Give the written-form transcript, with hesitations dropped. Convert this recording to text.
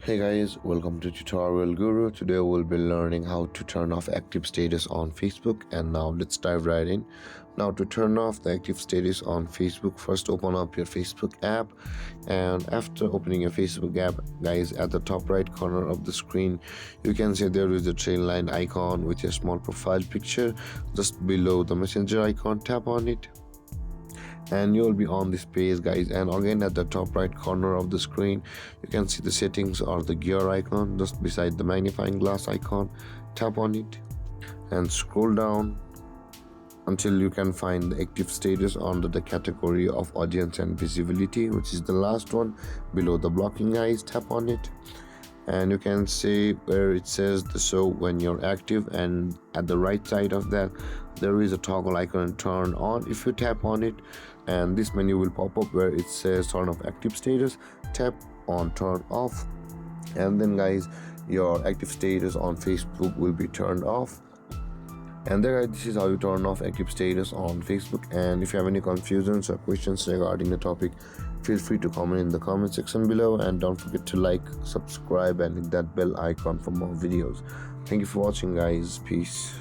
Hey guys, welcome to Tutorial Guru. Today we'll be learning how to turn off active status on Facebook, and now let's dive right in. Now to turn off the active status on Facebook, first open up your Facebook app, and after opening your Facebook app, guys, at the top right corner of the screen you can see there is a trail line icon with a small profile picture. Just below the messenger icon, tap on it and you will be on this page, guys. And again, at the top right corner of the screen you can see the settings or the gear icon just beside the magnifying glass icon. Tap on it and scroll down until you can find the active status under the category of audience and visibility, which is the last one below the blocking eyes. Tap on it and you can see where it says the show when you're active, and at the right side of that there is a toggle icon, turn on. If you tap on it, and this menu will pop up where it says turn off active status. Tap on turn off, and then guys, your active status on Facebook will be turned off. And there, this is how you turn off active status on Facebook. And if you have any confusions or questions regarding the topic, feel free to comment in the comment section below, and don't forget to like, subscribe and hit that bell icon for more videos. Thank you for watching, guys. Peace.